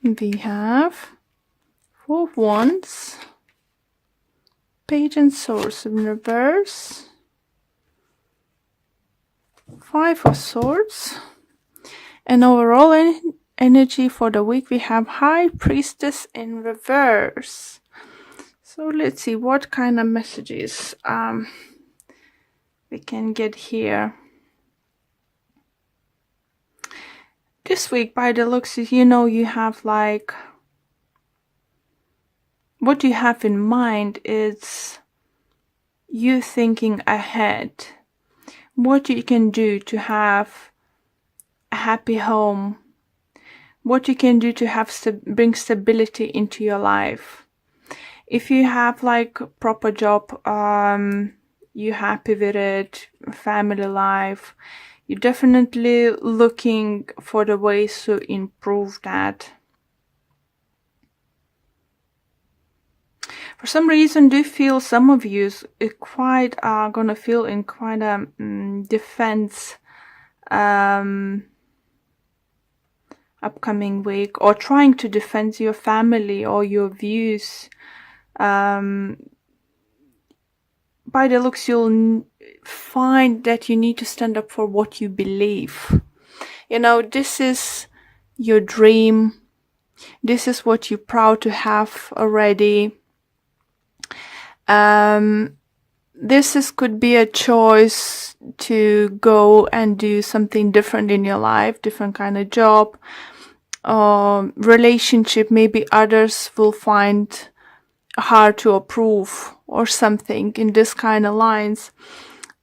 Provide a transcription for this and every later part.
We have 4 of Wands, Page and Swords in reverse, 5 of Swords, and overall energy for the week we have High Priestess in reverse. So let's see what kind of messages we can get here. This week, by the looks, you have like, what you have in mind is you thinking ahead. What you can do to have a happy home. What you can do to have bring stability into your life. If you have like a proper job, you're happy with it, family life, you're definitely looking for the ways to improve that. For some reason, do feel some of you quite are gonna feel in quite a defense upcoming week, or trying to defend your family or your views. By the looks, you'll find that you need to stand up for what you believe. This is your dream. This is what you're proud to have already. This could be a choice to go and do something different in your life, different kind of job, relationship. Maybe others will find hard to approve or something in this kind of lines.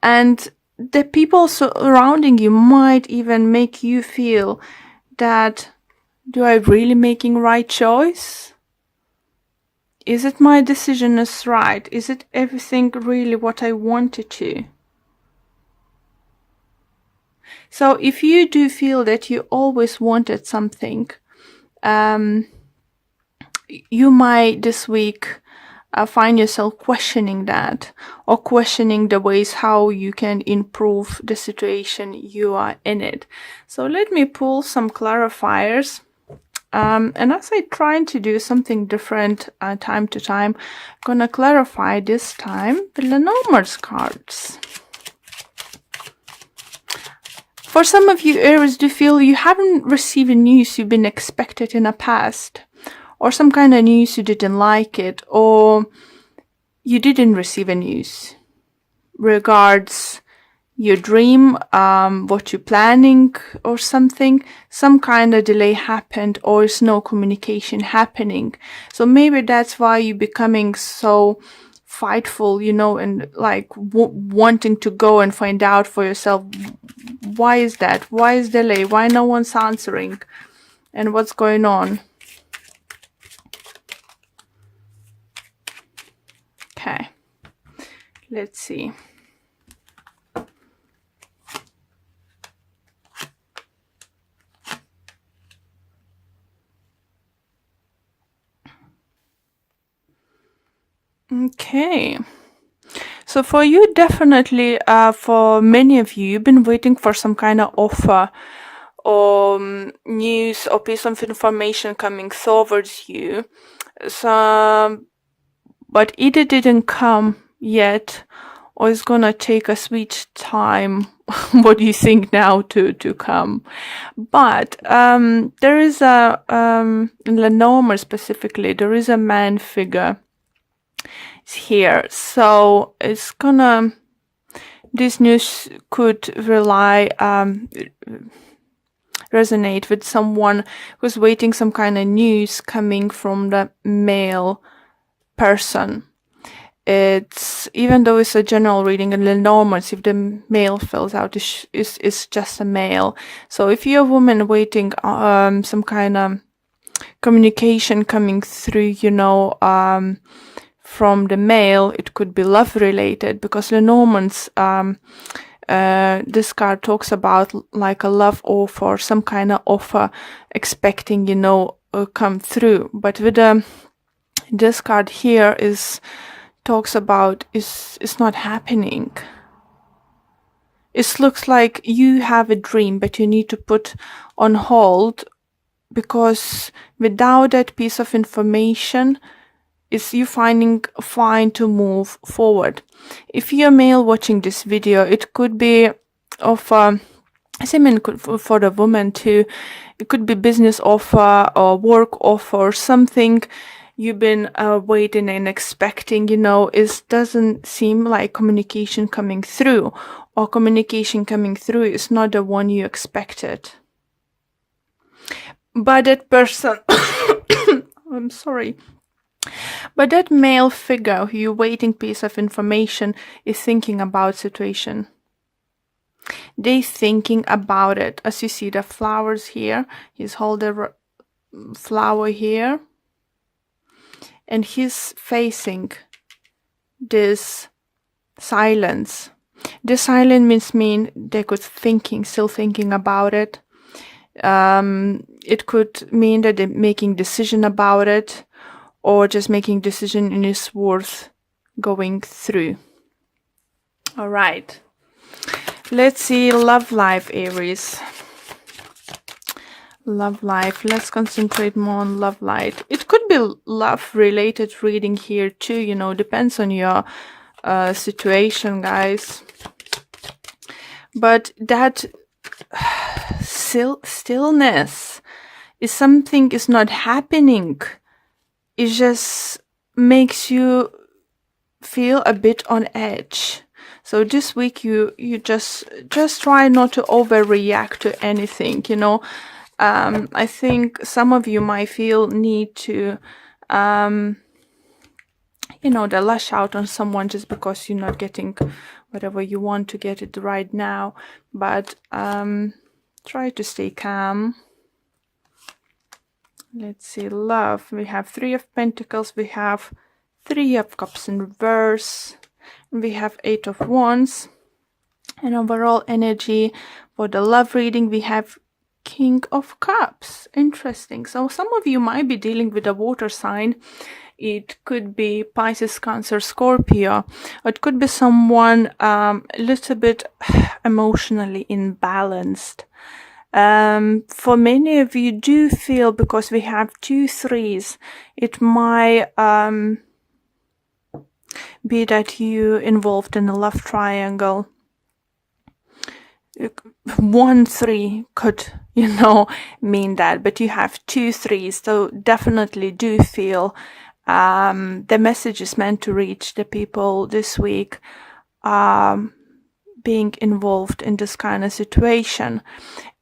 And the people surrounding you might even make you feel that, do I really making right choice? Is it my decision is right? Is it everything really what I wanted to? So if you do feel that you always wanted something, you might this week find yourself questioning that, or questioning the ways how you can improve the situation you are in it. So let me pull some clarifiers. And as I try to do something different time to time, I'm gonna clarify this time the Lenormand's cards. For some of you, Aries, do feel you haven't received news you've been expected in the past, or some kind of news you didn't like it, or you didn't receive a news regards your dream, what you're planning or something. Some kind of delay happened, or is no communication happening. So maybe that's why you're becoming so fightful, and like wanting to go and find out for yourself. Why is that? Why is delay? Why no one's answering? And what's going on? Okay, let's see. Okay, so for you, definitely, for many of you, you've been waiting for some kind of offer or news or piece of information coming towards you. So, but either didn't come yet, or it's gonna take a sweet time. What do you think now to come? But there is a in Lenormand specifically, there is a man figure here, so it's gonna, this news could resonate with someone who's waiting some kind of news coming from the male person. It's, even though it's a general reading in Lenormand, if the male fills out, it's just a male. So if you're a woman waiting some kind of communication coming through, from the male, it could be love related, because Lenormand's this card talks about like a love offer, some kind of offer expecting, come through. But with this card here talks about it's not happening. It looks like you have a dream, but you need to put on hold because without that piece of information, it's you finding fine to move forward. If you're male watching this video, it could be of same for the woman too. It could be business offer or work offer or something you've been waiting and expecting, it doesn't seem like communication coming through, or communication coming through is not the one you expected. But that person, I'm sorry, but that male figure who you're waiting piece of information is thinking about situation. They thinking about it. As you see the flowers here, he's holding a flower here, and he's facing this silence. This silence mean they could still thinking about it. It could mean that they're making decision about it, or just making decision and it's worth going through. All right. Let's see love life, Aries. Love life. Let's concentrate more on love life. It could be love related reading here too, depends on your situation, guys. But that stillness is something is not happening. It just makes you feel a bit on edge. So this week you just try not to overreact to anything, I think some of you might feel need to to lash out on someone just because you're not getting whatever you want to get it right now. But try to stay calm. Let's see, love. We have 3 of Pentacles. We have 3 of Cups in reverse. We have 8 of Wands. And overall energy for the love reading, we have King of Cups. Interesting. So some of you might be dealing with a water sign. It could be Pisces, Cancer, Scorpio. Or it could be someone a little bit emotionally imbalanced. For many of you do feel, because we have 2 3s, it might be that you involved in a love triangle. 1 3 could, mean that, but you have 2 3s, so definitely do feel the message is meant to reach the people this week being involved in this kind of situation.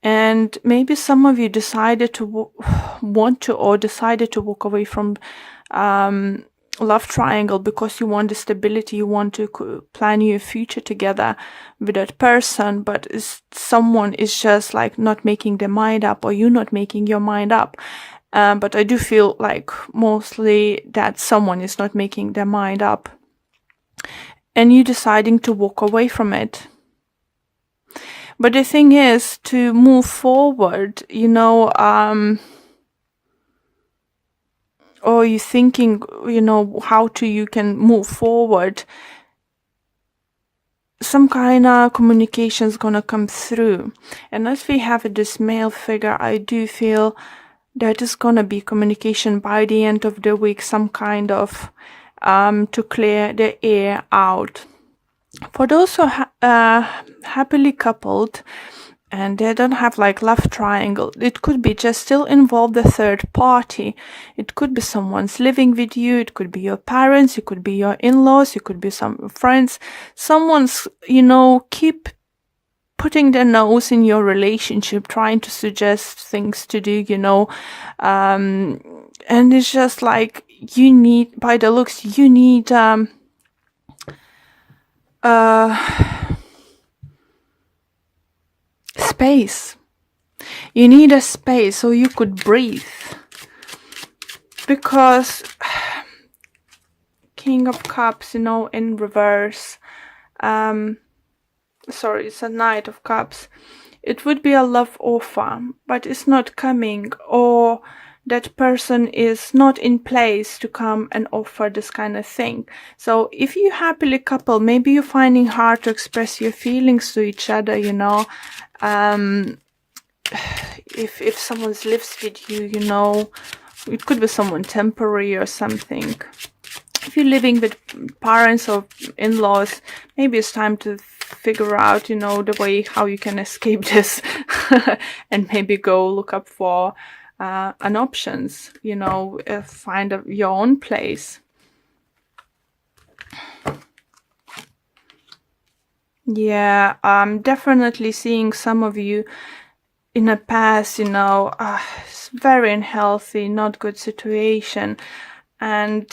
And maybe some of you decided to decided to walk away from love triangle because you want the stability, you want to plan your future together with that person, but someone is just like not making their mind up, or you not making your mind up. But I do feel like mostly that someone is not making their mind up, and you deciding to walk away from it. But the thing is, to move forward, or you thinking, how you can move forward, some kind of communication is gonna come through. And as we have this male figure, I do feel that is gonna be communication by the end of the week, some kind of to clear the air out. For those who are happily coupled and they don't have like love triangle, it could be just still involve the third party. It could be someone's living with you, it could be your parents, it could be your in-laws, it could be some friends. Someone's, keep putting their nose in your relationship, trying to suggest things to do, and it's just like you need, by the looks, you need space. You need a space so you could breathe, because King of Cups, in reverse, sorry, it's a Knight of Cups. It would be a love offer, but it's not coming, or that person is not in place to come and offer this kind of thing. So if you happily couple, maybe you're finding hard to express your feelings to each other, if someone lives with you, you know, it could be someone temporary or something. If you're living with parents or in-laws, maybe it's time to figure out, you know, the way how you can escape this and maybe go look up for an options, you know, find your own place. Yeah, I'm definitely seeing some of you in the past, you know, it's very unhealthy, not good situation. And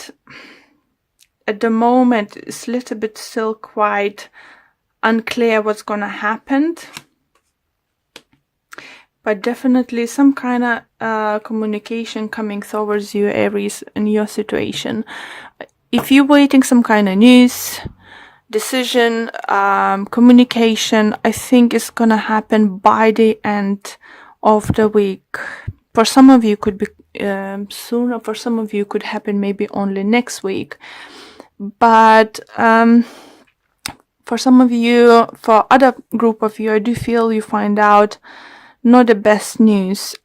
at the moment, it's a little bit still quite unclear what's gonna happen. But definitely some kind of communication coming towards you, Aries, in your situation. If you're waiting some kind of news, decision, communication, I think it's gonna happen by the end of the week. For some of you could be sooner, for some of you could happen maybe only next week. But for some of you, for other group of you, I do feel you find out not the best news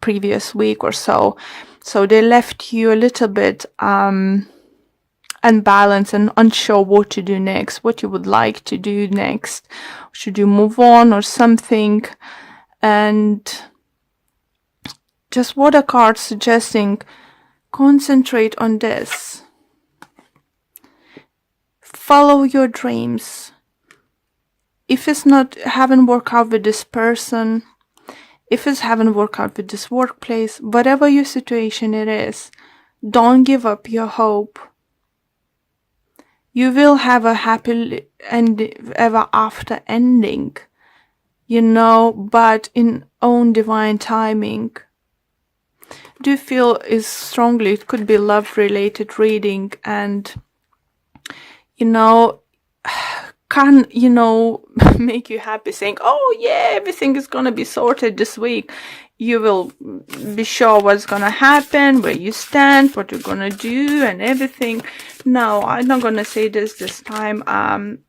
previous week or so. So they left you a little bit unbalanced and unsure what to do next, what you would like to do next. Should you move on or something? And just what a card suggesting, concentrate on this. Follow your dreams. If it's not haven't worked out with this person, if it's haven't worked out with this workplace, whatever your situation it is, don't give up your hope. You will have a happy and ever after ending, you know, but in own divine timing. Do feel is strongly, it could be love related reading, and you know, can, you know, make you happy saying, oh yeah, everything is gonna be sorted this week. You will be sure what's gonna happen, where you stand, what you're gonna do and everything. No, I'm not gonna say this time.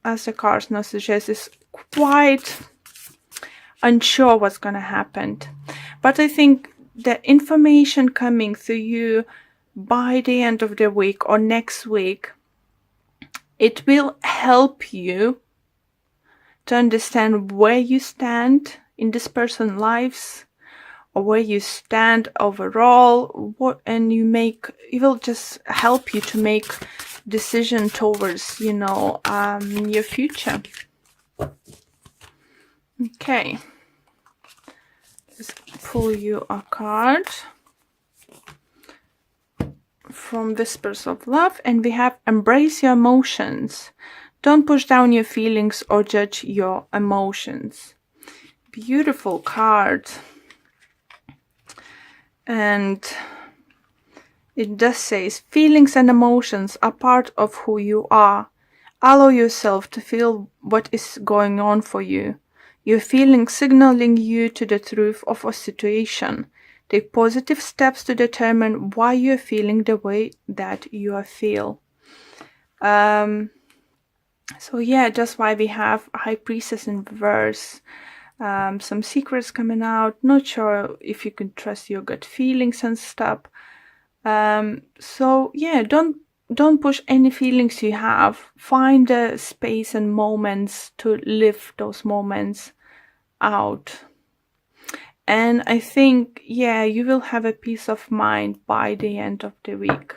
As the cards now suggest, is quite unsure what's gonna happen. But I think the information coming to you by the end of the week or next week, it will help you to understand where you stand in this person's lives, or where you stand overall, and it will just help you to make decision towards, you know, your future. Okay, let's pull you a card from Whispers of Love, and we have embrace your emotions. Don't push down your feelings or judge your emotions. Beautiful card. And it does say, feelings and emotions are part of who you are. Allow yourself to feel what is going on for you. Your feelings signaling you to the truth of a situation. Take positive steps to determine why you are feeling the way that you feel. So yeah, that's why we have High Priestess in reverse. Some secrets coming out. Not sure if you can trust your gut feelings and stuff. So yeah, don't push any feelings you have. Find the space and moments to live those moments out. And I think, yeah, you will have a peace of mind by the end of the week.